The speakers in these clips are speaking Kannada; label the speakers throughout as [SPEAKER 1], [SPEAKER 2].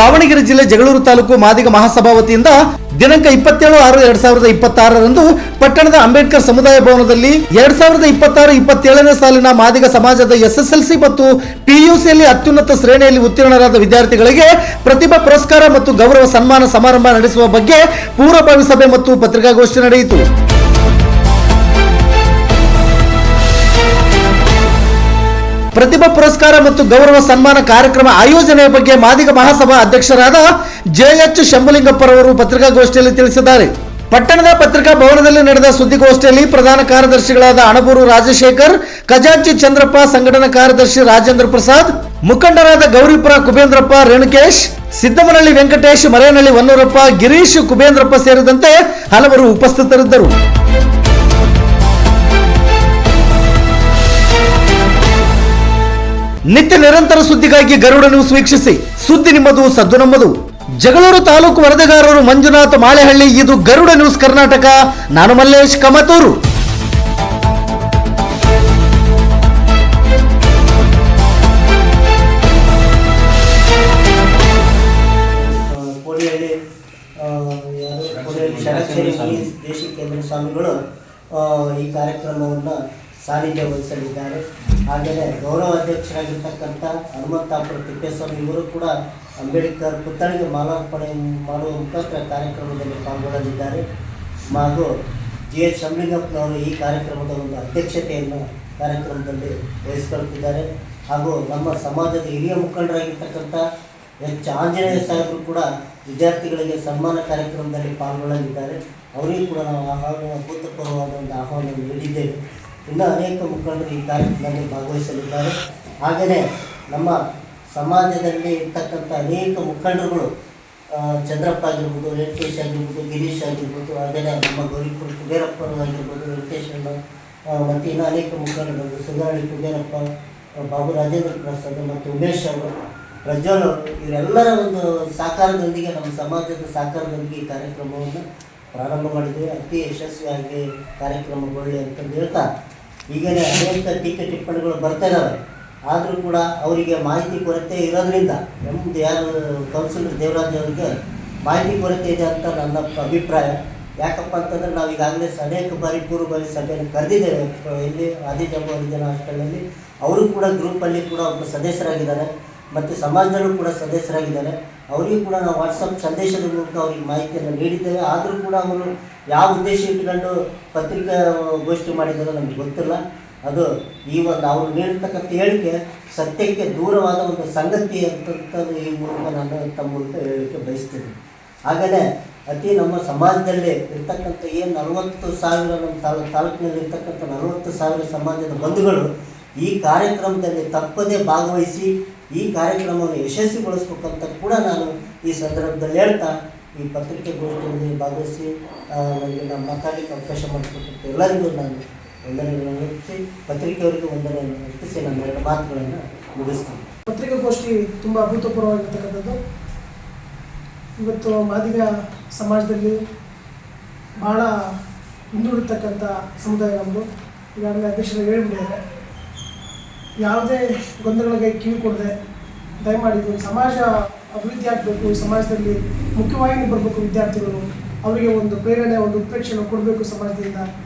[SPEAKER 1] ದಾವಣಗೆರೆ ಜಿಲ್ಲೆ ಜಗಳೂರು ತಾಲೂಕು ಮಾದಿಗ ಮಹಾಸಭಾ ವತಿಯಿಂದ ದಿನಾಂಕ 27/6/2026 ಪಟ್ಟಣದ ಅಂಬೇಡ್ಕರ್ ಸಮುದಾಯ ಭವನದಲ್ಲಿ 2026-27ನೇ ಸಾಲಿನ ಮಾದಿಗ ಸಮಾಜದ ಎಸ್ಎಸ್ಎಲ್ಸಿ ಮತ್ತು ಪಿಯುಸಿಯಲ್ಲಿ ಅತ್ಯುನ್ನತ ಶ್ರೇಣಿಯಲ್ಲಿ ಉತ್ತೀರ್ಣರಾದ ವಿದ್ಯಾರ್ಥಿಗಳಿಗೆ ಪ್ರತಿಭಾ ಪುರಸ್ಕಾರ ಮತ್ತು ಗೌರವ ಸನ್ಮಾನ ಸಮಾರಂಭ ನಡೆಸುವ ಬಗ್ಗೆ ಪೂರ್ವಭಾವಿ ಸಭೆ ಮತ್ತು ಪತ್ರಿಕಾಗೋಷ್ಠಿ ನಡೆಯಿತು. ಪ್ರತಿಭಾ ಪುರಸ್ಕಾರ ಮತ್ತು ಗೌರವ ಸನ್ಮಾನ ಕಾರ್ಯಕ್ರಮ ಆಯೋಜನೆಯ ಬಗ್ಗೆ ಮಾದಿಗ ಮಹಾಸಭಾ ಅಧ್ಯಕ್ಷರಾದ ಜೆಎಚ್ ಶಂಭುಲಿಂಗಪ್ಪರವರು ಪತ್ರಿಕಾಗೋಷ್ಠಿಯಲ್ಲಿ ತಿಳಿಸಿದ್ದಾರೆ. ಪಟ್ಟಣದ ಪತ್ರಿಕಾ ಭವನದಲ್ಲಿ ನಡೆದ ಸುದ್ದಿಗೋಷ್ಠಿಯಲ್ಲಿ ಪ್ರಧಾನ ಕಾರ್ಯದರ್ಶಿಗಳಾದ ಅಣಬೂರು ರಾಜಶೇಖರ್, ಖಜಾಂಚಿ ಚಂದ್ರಪ್ಪ, ಸಂಘಟನಾ ಕಾರ್ಯದರ್ಶಿ ರಾಜೇಂದ್ರ ಪ್ರಸಾದ್, ಮುಖಂಡರಾದ ಗೌರಿಪುರ ಕುಬೇಂದ್ರಪ್ಪ, ರೇಣುಕೇಶ್, ಸಿದ್ದಮನಹಳ್ಳಿ ವೆಂಕಟೇಶ್, ಮರೇನಹಳ್ಳಿ ವನ್ನೂರಪ್ಪ, ಗಿರೀಶ್, ಕುಬೇಂದ್ರಪ್ಪ ಸೇರಿದಂತೆ ಹಲವರು ಉಪಸ್ಥಿತರಿದ್ದರು. ನಿತ್ಯ ನಿರಂತರ ಸುದ್ದಿಗಾಗಿ ಗರುಡ ನ್ಯೂಸ್ ವೀಕ್ಷಿಸಿ. ಸುದ್ದಿ ನಿಮ್ಮದು, ಸದ್ದು ನಮ್ಮದು. ಜಗಳೂರು ತಾಲೂಕು ವರದಿಗಾರರು ಮಂಜುನಾಥ್ ಮಾಳೆಹಳ್ಳಿ. ಇದು ಗರುಡ ನ್ಯೂಸ್ ಕರ್ನಾಟಕ. ನಾನು ಮಲ್ಲೇಶ್ ಕಮತೂರು.
[SPEAKER 2] ದೇಶಿ ಕೇಂದ್ರ ಸ್ವಾಮಿಗಳು ಈ ಕಾರ್ಯಕ್ರಮವನ್ನು ಸಾನ್ನಿಧ್ಯ ವಹಿಸಲಿದ್ದಾರೆ. ಹಾಗೆಯೇ ಗೌರವ ಅಧ್ಯಕ್ಷರಾಗಿರ್ತಕ್ಕಂಥ ಹನುಮಂತಾಪುರ ತಿಪ್ಪೇಸ್ವಾಮಿ ಇವರು ಕೂಡ ಅಂಬೇಡ್ಕರ್ ಪುತ್ಥಳಿಗೆ ಮಾಲಾರ್ಪಣೆ ಮಾಡುವ ಮುಖಾಂತರ ಕಾರ್ಯಕ್ರಮದಲ್ಲಿ ಪಾಲ್ಗೊಳ್ಳಲಿದ್ದಾರೆ. ಹಾಗೂ ಜೆಎಚ್ ಶಂಭುಲಿಂಗಪ್ಪನವರು ಈ ಕಾರ್ಯಕ್ರಮದ ಒಂದು ಅಧ್ಯಕ್ಷತೆಯನ್ನು ಕಾರ್ಯಕ್ರಮದಲ್ಲಿ ವಹಿಸಿಕೊಳ್ಳುತ್ತಿದ್ದಾರೆ. ಹಾಗೂ ನಮ್ಮ ಸಮಾಜದ ಹಿರಿಯ ಮುಖಂಡರಾಗಿರ್ತಕ್ಕಂಥ ಎಚ್ ಆಂಜನೇಯ ಸಾಹೇಬರು ಕೂಡ ವಿದ್ಯಾರ್ಥಿಗಳಿಗೆ ಸನ್ಮಾನ ಕಾರ್ಯಕ್ರಮದಲ್ಲಿ ಪಾಲ್ಗೊಳ್ಳಲಿದ್ದಾರೆ. ಅವರಿಗೂ ಕೂಡ ನಾವು ಅಭೂತಪೂರ್ವವಾದ ಒಂದು ಆಹ್ವಾನವನ್ನು ನೀಡಿದ್ದೇವೆ. ಇನ್ನೂ ಅನೇಕ ಮುಖಂಡರು ಈ ಕಾರ್ಯಕ್ರಮದಲ್ಲಿ ಭಾಗವಹಿಸಲಿದ್ದಾರೆ. ಹಾಗೆಯೇ ನಮ್ಮ ಸಮಾಜದಲ್ಲಿ ಇರ್ತಕ್ಕಂಥ ಅನೇಕ ಮುಖಂಡರುಗಳು, ಚಂದ್ರಪ್ಪ ಆಗಿರ್ಬೋದು, ವೆಂಕಟೇಶ್ ಆಗಿರ್ಬೋದು, ಗಿರೀಶ್ ಆಗಿರ್ಬೋದು, ಹಾಗೆಯೇ ನಮ್ಮ ಗೌರಿಪುರ ಕುಬೇರಪ್ಪರು ಆಗಿರ್ಬೋದು, ವೆಂಕಟೇಶ್ ಮತ್ತು ಇನ್ನೂ ಅನೇಕ ಮುಖಂಡರು, ಸುಧಾರಣಿ ಕುಬೇರಪ್ಪ, ಬಾಬು ರಾಜೇಂದ್ರ ಪ್ರಸಾದ್ ಮತ್ತು ಉಮೇಶ್ ಅವರು, ಪ್ರಜ್ವಲ್, ಇವರೆಲ್ಲರ ಒಂದು ಸಹಕಾರದೊಂದಿಗೆ, ನಮ್ಮ ಸಮಾಜದ ಸಹಕಾರದೊಂದಿಗೆ ಈ ಕಾರ್ಯಕ್ರಮವನ್ನು ಪ್ರಾರಂಭ ಮಾಡಿದ್ದೇವೆ. ಅತಿ ಯಶಸ್ವಿಯಾಗಿ ಕಾರ್ಯಕ್ರಮಗೊಳ್ಳಿ ಅಂತಂದು ಹೇಳ್ತಾ, ಈಗಲೇ ಅನೇಕ ಟೀಕೆ ಟಿಪ್ಪಣಿಗಳು ಬರ್ತಾ ಇದ್ದಾವೆ. ಆದರೂ ಕೂಡ ಅವರಿಗೆ ಮಾಹಿತಿ ಕೊರತೆ ಇರೋದ್ರಿಂದ, ನಮ್ಮದು ಯಾರು ಕೌನ್ಸಿಲರ್ ದೇವರಾಜ್ ಅವರಿಗೆ ಮಾಹಿತಿ ಕೊರತೆ ಇದೆ ಅಂತ ನನ್ನ ಅಭಿಪ್ರಾಯ. ಯಾಕಪ್ಪ ಅಂತಂದರೆ ನಾವು ಈಗಾಗಲೇ ಅನೇಕ ಬಾರಿ ಪೂರ್ವಭಾವಿ ಸಭೆಯನ್ನು ಕರೆದಿದ್ದೇವೆ. ಇಲ್ಲಿ ಆದಿಜಂಬ ಹರಿಜನ ಹಾಸ್ಟೆಲಲ್ಲಿ ಅವರು ಕೂಡ ಗ್ರೂಪಲ್ಲಿ ಕೂಡ ಒಬ್ಬರು ಸದಸ್ಯರಾಗಿದ್ದಾರೆ ಮತ್ತು ಸಮಾಜದಲ್ಲೂ ಕೂಡ ಸದಸ್ಯರಾಗಿದ್ದಾರೆ. ಅವರಿಗೂ ಕೂಡ ನಾವು ವಾಟ್ಸಪ್ ಸಂದೇಶದ ಮೂಲಕ ಅವ್ರಿಗೆ ಮಾಹಿತಿಯನ್ನು ನೀಡಿದ್ದೇವೆ. ಆದರೂ ಕೂಡ ಅವರು ಯಾವ ಉದ್ದೇಶ ಇಟ್ಟುಕೊಂಡು ಪತ್ರಿಕಾಗೋಷ್ಠಿ ಮಾಡಿದ್ದಾರೋ ನಮಗೆ ಗೊತ್ತಿಲ್ಲ. ಅದು ಈ ಒಂದು ಅವರು ನೀಡಿರ್ತಕ್ಕಂಥ ಹೇಳಿಕೆ ಸತ್ಯಕ್ಕೆ ದೂರವಾದ ಒಂದು ಸಂಗತಿ ಅಂತಂದು ಈ ಮೂಲಕ ನಾನು ತಮ್ಮ ಮೂಲಕ ಹೇಳಲಿಕ್ಕೆ ಬಯಸ್ತೀನಿ. ಹಾಗೆಯೇ ನಮ್ಮ ಸಮಾಜದಲ್ಲಿ ಇರ್ತಕ್ಕಂಥ 40,000 ನಮ್ಮ ತಾಲೂಕಿನಲ್ಲಿ ಇರ್ತಕ್ಕಂಥ 40,000 ಸಮಾಜದ ಬಂಧುಗಳು ಈ ಕಾರ್ಯಕ್ರಮದಲ್ಲಿ ತಪ್ಪದೇ ಭಾಗವಹಿಸಿ ಈ ಕಾರ್ಯಕ್ರಮವನ್ನು ಯಶಸ್ವಿಗೊಳಿಸ್ಬೇಕಂತ ಕೂಡ ನಾನು ಈ ಸಂದರ್ಭದಲ್ಲಿ ಹೇಳ್ತಾ, ಈ ಪತ್ರಿಕಾಗೋಷ್ಠಿಯಲ್ಲಿ ಭಾಗವಹಿಸಿ ನನಗೆ ನಮ್ಮ ಮಾತಾಡಲಿಕ್ಕೆ ಅವಕಾಶ ಮಾಡಿಕೊಟ್ಟು ಎಲ್ಲರಿಗೂ ನಾನು ವಂದನೆಗಳನ್ನು ಅರ್ಪಿಸಿ, ಪತ್ರಿಕೆಯವರಿಗೂ ವಂದನೆಯನ್ನು ಅರ್ಪಿಸಿ ನನ್ನ 2 ಮಾತುಗಳನ್ನು ಮುಗಿಸ್ತೀನಿ.
[SPEAKER 3] ಪತ್ರಿಕಾಗೋಷ್ಠಿ ತುಂಬ ಅಭೂತಪೂರ್ವವಾಗಿರ್ತಕ್ಕಂಥದ್ದು. ಇವತ್ತು ಮಾದಿಗ ಸಮಾಜದಲ್ಲಿ ಭಾಳ ಹಿಂದುಳಿತಕ್ಕಂಥ ಸಮುದಾಯ ನಮ್ಮದು. ಈಗಾಗಲೇ ಅಧ್ಯಕ್ಷರು ಹೇಳಿಬಿಟ್ಟಿದ್ದಾರೆ. ಯಾವುದೇ ಗೊಂದಲಗಳಿಗೆ ಕಿವಿ ಕೊಡದೆ ದಯಮಾಡಿ ಒಂದು ಸಮಾಜ ಅಭಿವೃದ್ಧಿ ಆಗಬೇಕು, ಈ ಸಮಾಜದಲ್ಲಿ ಮುಖ್ಯವಾಗಿ ಬರಬೇಕು ವಿದ್ಯಾರ್ಥಿಗಳು, ಅವರಿಗೆ ಒಂದು ಪ್ರೇರಣೆ, ಒಂದು ಉತ್ಪ್ರೇಕ್ಷೆಯನ್ನು ಕೊಡಬೇಕು. ಸಮಾಜದಿಂದ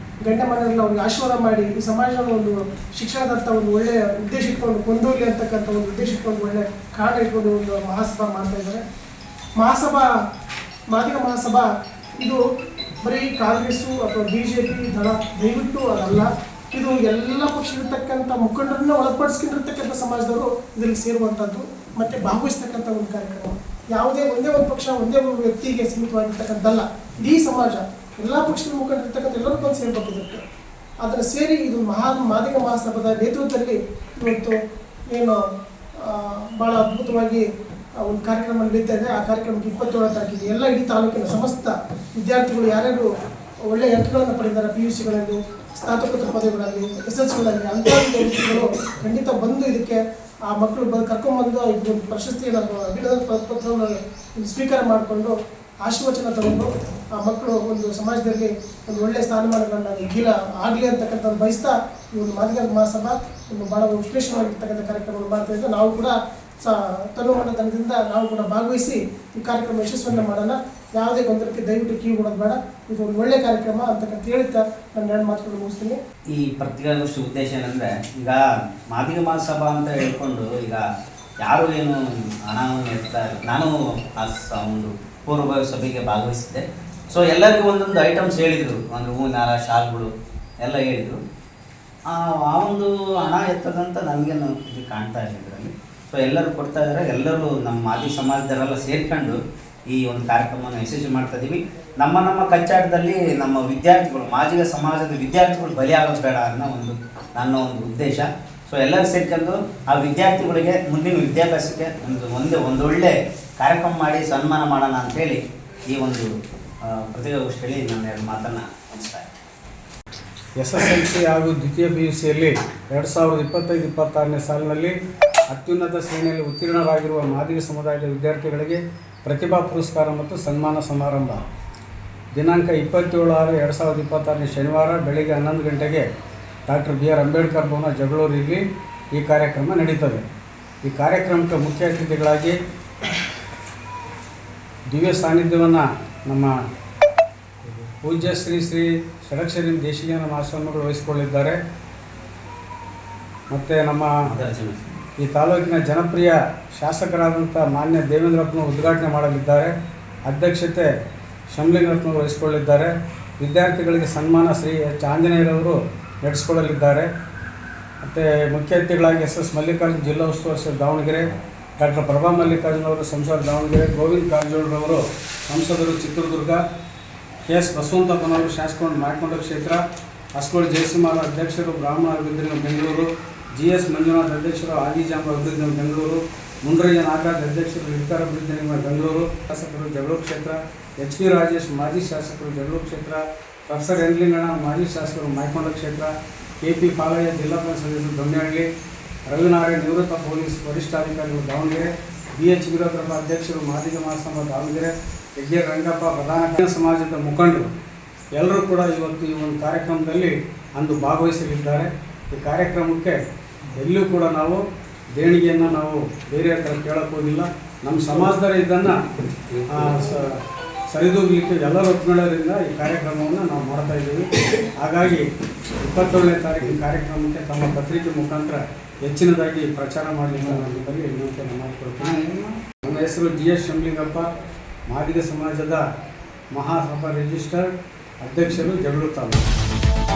[SPEAKER 3] ಗಂಡ ಮನೆಯಲ್ಲಿ ಅವ್ರಿಗೆ ಆಶೀರ್ವಾದ ಮಾಡಿ ಈ ಸಮಾಜದ ಒಂದು ಶಿಕ್ಷಣದತ್ತ ಒಂದು ಒಳ್ಳೆಯ ಉದ್ದೇಶ ಇಟ್ಕೊಂಡು ಕೊಂಡೋಗ್ಲಿ ಅಂತಕ್ಕಂಥ ಒಂದು ಉದ್ದೇಶ ಇಟ್ಕೊಂಡು ಒಳ್ಳೆಯ ಕಾರಣ ಇಟ್ಕೊಂಡು ಒಂದು ಮಹಾಸಭಾ ಮಾಡ್ತಾ ಇದ್ದಾರೆ. ಮಾದಿಗ ಮಹಾಸಭಾ ಇದು ಬರೀ ಕಾಂಗ್ರೆಸ್ಸು ಅಥವಾ BJP ದಳ ದಯವಿಟ್ಟು ಅದಲ್ಲ. ಇದು ಎಲ್ಲ ಪಕ್ಷದಲ್ಲಿರ್ತಕ್ಕಂಥ ಮುಖಂಡರನ್ನ ಒಳಪಡಿಸ್ಕೊಂಡಿರ್ತಕ್ಕಂಥ ಸಮಾಜದವರು ಇದರಲ್ಲಿ ಸೇರುವಂಥದ್ದು ಮತ್ತು ಭಾಗವಹಿಸ್ತಕ್ಕಂಥ ಒಂದು ಕಾರ್ಯಕ್ರಮ. ಯಾವುದೇ ಒಂದೇ ಒಂದು ಪಕ್ಷ, ಒಂದೇ ಒಂದು ವ್ಯಕ್ತಿಗೆ ಸೀಮಿತವಾಗಿರ್ತಕ್ಕಂಥದ್ದಲ್ಲ. ಇಡೀ ಸಮಾಜ, ಎಲ್ಲ ಪಕ್ಷದ ಮುಖಂಡರಿರ್ತಕ್ಕಂಥ ಎಲ್ಲರೂ ಬಂದು ಸೇರ್ಬೇಕು ಇದಕ್ಕೆ. ಅದನ್ನು ಸೇರಿ ಇದು ಮಾದಿಗ ಮಹಾಸಭಾದ ನೇತೃತ್ವದಲ್ಲಿ ಇವತ್ತು ಏನು ಭಾಳ ಅದ್ಭುತವಾಗಿ ಒಂದು ಕಾರ್ಯಕ್ರಮ ನಡೀತಾ ಇದೆ. ಆ ಕಾರ್ಯಕ್ರಮಕ್ಕೆ 27ನೇ ತಾರೀಕಿಗೆ ಎಲ್ಲ ಇಡೀ ತಾಲೂಕಿನ ಸಮಸ್ತ ವಿದ್ಯಾರ್ಥಿಗಳು ಯಾರ್ಯಾರು ಒಳ್ಳೆಯ ಅಂಕಗಳನ್ನು ಪಡೆದಿದ್ದಾರೆ, PUCಗಳಲ್ಲಿ, ಸ್ನಾತಕೋತ್ತರ ಪದವಿಗಳಲ್ಲಿ, SSLCಗಳಲ್ಲಿ, ಅಂಥ ವಿದ್ಯಾರ್ಥಿಗಳು ಖಂಡಿತ ಬಂದು ಇದಕ್ಕೆ ಆ ಮಕ್ಕಳು ಕರ್ಕೊಂಡ್ಬಂದು ಇದೊಂದು ಪ್ರಶಸ್ತಿಯನ್ನು, ಅಭಿನಂದನೆ ಪತ್ರವನ್ನು ಸ್ವೀಕಾರ ಮಾಡಿಕೊಂಡು ಆಶೀರ್ವಚನ ತಗೊಂಡು ಆ ಮಕ್ಕಳು ಒಂದು ಸಮಾಜದಲ್ಲಿ ಒಂದು ಒಳ್ಳೆಯ ಸ್ಥಾನಮಾನಗಳನ್ನು ಆಗಲಿ ಅಂತಕ್ಕಂಥ ಬಯಸ್ತಾ ಈ ಒಂದು ಮಾದಿಗ ಮಹಾಸಭಾ ಒಂದು ಭಾಳ ವಿಶ್ಲೇಷಣೆಯಾಗಿರ್ತಕ್ಕಂಥ ಕಾರ್ಯಕ್ರಮವನ್ನು ಮಾಡ್ತಾ ಇದ್ದು, ನಾವು ಕೂಡ ತನುಮನದಿಂದ ನಾವು ಕೂಡ ಭಾಗವಹಿಸಿ ಈ ಕಾರ್ಯಕ್ರಮ ಯಶಸ್ವಿಯನ್ನು ಮಾಡೋಣ. ಯಾವುದೇ ಗೊಂದಲಕ್ಕೆ ದಯವಿಟ್ಟು ಕಿವಿ ಕೊಡೋದು ಬೇಡ. ಇದು ಒಂದು ಒಳ್ಳೆ ಕಾರ್ಯಕ್ರಮ ಅಂತಕ್ಕಂತ ಹೇಳ್ತಾ ನಾನು ಎರಡು ಮಾತುಗಳು ಮುಗಿಸ್ತೀನಿ.
[SPEAKER 4] ಈ ಪತ್ರಿಕಾಗೋಷ್ಠಿ ಉದ್ದೇಶ ಏನಂದರೆ, ಈಗ ಮಾದಿಗ ಮಹಾಸಭಾ ಅಂತ ಹೇಳ್ಕೊಂಡು ಈಗ ಯಾರು ಏನು ಹಣವನ್ನು ಇರ್ತಾರೆ. ನಾನು ಆ ಒಂದು ಪೂರ್ವಭಾವಿ ಸಭೆಗೆ ಭಾಗವಹಿಸಿದ್ದೆ. ಸೊ ಎಲ್ಲರಿಗೂ ಒಂದೊಂದು ಐಟಮ್ಸ್ ಹೇಳಿದರು, ಅಂದರೆ ಹೂವಿನ ಹಾರ, ಶಾಲ್ಗಳು ಎಲ್ಲ ಹೇಳಿದರು. ಆ ಒಂದು ಹಣ ಎತ್ತದಂತ ನನಗೇನು ಇದು ಕಾಣ್ತಾ ಇಲ್ಲ ಇದರಲ್ಲಿ. ಸೊ ಎಲ್ಲರೂ ಕೊಡ್ತಾ ಇದ್ದಾರೆ. ಎಲ್ಲರೂ ನಮ್ಮ ಮಾದಿಗ ಸಮಾಜದವರೆಲ್ಲ ಸೇರ್ಕೊಂಡು ಈ ಒಂದು ಕಾರ್ಯಕ್ರಮವನ್ನು ಯಶಸ್ವಿ ಮಾಡ್ತಾ ಇದ್ದೀವಿ. ನಮ್ಮ ಕಚ್ಚಾಟದಲ್ಲಿ ನಮ್ಮ ವಿದ್ಯಾರ್ಥಿಗಳು, ಮಾದಿಗ ಸಮಾಜದ ವಿದ್ಯಾರ್ಥಿಗಳು ಬಲಿಯಾಗೋದು ಬೇಡ ಅನ್ನೋ ಒಂದು ನನ್ನ ಒಂದು ಉದ್ದೇಶ. ಸೊ ಎಲ್ಲರೂ ಸೇರ್ಕೊಂಡು ಆ ವಿದ್ಯಾರ್ಥಿಗಳಿಗೆ ಮುಂದಿನ ವಿದ್ಯಾಭ್ಯಾಸಕ್ಕೆ ಒಂದೊಳ್ಳೆ ಕಾರ್ಯಕ್ರಮ ಮಾಡಿ ಸನ್ಮಾನ ಮಾಡೋಣ ಅಂಥೇಳಿ ಈ ಒಂದು ಪತ್ರಿಕಾಗೋಷ್ಠಿಯಲ್ಲಿ ನನ್ನ ಎರಡು ಮಾತನ್ನು ಮುಗಿಸ್ತಾ ಇದ್ದೀನಿ.
[SPEAKER 5] SSLC ಹಾಗೂ ದ್ವಿತೀಯ PUCಯಲ್ಲಿ 2025-26ನೇ ಸಾಲಿನಲ್ಲಿ ಅತ್ಯುನ್ನತ ಶ್ರೇಣಿಯಲ್ಲಿ ಉತ್ತೀರ್ಣರಾಗಿರುವ ಮಾದಿಗ ಸಮುದಾಯದ ವಿದ್ಯಾರ್ಥಿಗಳಿಗೆ ಪ್ರತಿಭಾ ಪುರಸ್ಕಾರ ಮತ್ತು ಸನ್ಮಾನ ಸಮಾರಂಭ ದಿನಾಂಕ 27/6/2026 ಶನಿವಾರ ಬೆಳಗ್ಗೆ 11 ಗಂಟೆಗೆ ಡಾಕ್ಟರ್ BR ಅಂಬೇಡ್ಕರ್ ಭವನ ಜಗಳೂರಲ್ಲಿ ಈ ಕಾರ್ಯಕ್ರಮ ನಡೀತದೆ. ಈ ಕಾರ್ಯಕ್ರಮಕ್ಕೆ ಮುಖ್ಯ ಅತಿಥಿಗಳಾಗಿ ದಿವ್ಯ ಸಾನ್ನಿಧ್ಯವನ್ನು ನಮ್ಮ ಪೂಜ್ಯ ಶ್ರೀ ಷಡಕ್ಷರಿ ದೇಶಿಕೇಂದ್ರ ಮಹಾಸ್ವಾಮಿಗಳು ವಹಿಸಿಕೊಳ್ಳಿದ್ದಾರೆ. ಮತ್ತು ನಮ್ಮ ಈ ತಾಲೂಕಿನ ಜನಪ್ರಿಯ ಶಾಸಕರಾದಂಥ ಮಾನ್ಯ ದೇವೇಂದ್ರಪ್ಪನವರು ಉದ್ಘಾಟನೆ ಮಾಡಲಿದ್ದಾರೆ. ಅಧ್ಯಕ್ಷತೆ ಶಂಭುಲಿಂಗಪ್ಪನವರು ವಹಿಸಿಕೊಳ್ಳಿದ್ದಾರೆ. ವಿದ್ಯಾರ್ಥಿಗಳಿಗೆ ಸನ್ಮಾನ ಶ್ರೀ H. ಆಂಜನೇಯರವರು ನಡೆಸಿಕೊಳ್ಳಲಿದ್ದಾರೆ. ಮತ್ತು ಮುಖ್ಯ ಅತಿಥಿಗಳಾಗಿ SS ಮಲ್ಲಿಕಾರ್ಜುನ್ ಜಿಲ್ಲಾ ಉಸ್ತುವಾರಿ ದಾವಣಗೆರೆ, ಡಾಕ್ಟರ್ ಪ್ರಭಾ ಮಲ್ಲಿಕಾರ್ಜುನ್ ಅವರು ಸಂಸದರು ದಾವಣಗೆರೆ, ಗೋವಿಂದ ಕಾರಜೋಳರವರು ಸಂಸದರು ಚಿತ್ರದುರ್ಗ, KS ಬಸವಂತಪ್ಪನವರು ಶಾಸಕರು ಮಾಯಕೊಂಡ ಕ್ಷೇತ್ರ, ಅಸ್ಕೋಳ ಜಯಸಿಂಹರ ಅಧ್ಯಕ್ಷರು ಬ್ರಾಹ್ಮಣ ಅಭಿವೃದ್ಧಿ ನಿಗಮ ಬೆಂಗಳೂರು, GS ಮಂಜುನಾಥ್ ಅಧ್ಯಕ್ಷರು ಆದಿಜಾಂಬ ಅಭಿವೃದ್ಧಿ ನಿಗಮ ಬೆಂಗಳೂರು, ಮುಂಡ್ರಯ್ಯ ನಾಗರಾಜ್ ಅಧ್ಯಕ್ಷರು ಹಿಡ್ಕಾರ ಅಭಿವೃದ್ಧಿ ನಿಗಮ ಬೆಂಗಳೂರು, ಶಾಸಕರು ಜಗಳೂರು ಕ್ಷೇತ್ರ, HP ರಾಜೇಶ್ ಮಾಜಿ ಶಾಸಕರು ಜಗಳೂರು ಕ್ಷೇತ್ರ, ಪ್ರೊಫೆಸರ್ ಎನ್ ಲಿಂಗಣ್ಣ ಮಾಜಿ ಶಾಸಕರು ಮಾಯಕೊಂಡ ಕ್ಷೇತ್ರ, KP ಪಾಲಯ್ಯ ಜಿಲ್ಲಾ ಪಂಚಾಯತ್ ಸದಸ್ಯರು ದೊಣ್ಣಹಳ್ಳಿ, ರವಿನಾರಾಯಣ್ ನಿವೃತ್ತ ಪೊಲೀಸ್ ವರಿಷ್ಠಾಧಿಕಾರಿಗಳು ದಾವಣಗೆರೆ, BH ವೀರಭದ್ರಪ್ಪ ಅಧ್ಯಕ್ಷರು ಮಾದಿಗ ಮಹಾಸಭಾ ದಾವಣಗೆರೆ, ಹೆಗ್ಗೆ ರಂಗಪ್ಪ ಪ್ರಧಾನ ಸಮಾಜದ ಮುಖಂಡರು ಎಲ್ಲರೂ ಕೂಡ ಇವತ್ತು ಈ ಒಂದು ಕಾರ್ಯಕ್ರಮದಲ್ಲಿ ಅಂದು ಭಾಗವಹಿಸಲಿದ್ದಾರೆ. ಈ ಕಾರ್ಯಕ್ರಮಕ್ಕೆ ಎಲ್ಲೂ ಕೂಡ ನಾವು ದೇಣಿಗೆಯನ್ನು ನಾವು ಬೇರೆ ಹತ್ರ ಕೇಳಕ್ಕೆ ಹೋಗಿಲ್ಲ. ನಮ್ಮ ಸಮಾಜದವರೇ ಇದನ್ನು ಸರಿದೂಗಲಿಕ್ಕೆ ಎಲ್ಲರ ಒಪ್ಪಿಕೊಳ್ಳೋದ್ರಿಂದ ಈ ಕಾರ್ಯಕ್ರಮವನ್ನು ನಾವು ಮಾಡ್ತಾ ಇದ್ದೀವಿ. ಹಾಗಾಗಿ 27ನೇ ತಾರೀಕಿನ ಕಾರ್ಯಕ್ರಮಕ್ಕೆ ತಮ್ಮ ಪತ್ರಿಕೆ ಮುಖಾಂತರ ಹೆಚ್ಚಿನದಾಗಿ ಪ್ರಚಾರ ಮಾಡಲಿಕ್ಕೆ ನಾನು ವಿನಂತಿಯನ್ನು ಮಾಡಿಕೊಡ್ತೀನಿ. ನನ್ನ ಹೆಸರು GS ಶಂಭುಲಿಂಗಪ್ಪ, ಮಾದಿಗ ಸಮಾಜದ ಮಹಾಸಭಾ ರಿಜಿಸ್ಟರ್ ಅಧ್ಯಕ್ಷರು ಜಗಳೂರು ತಾಲೂಕು.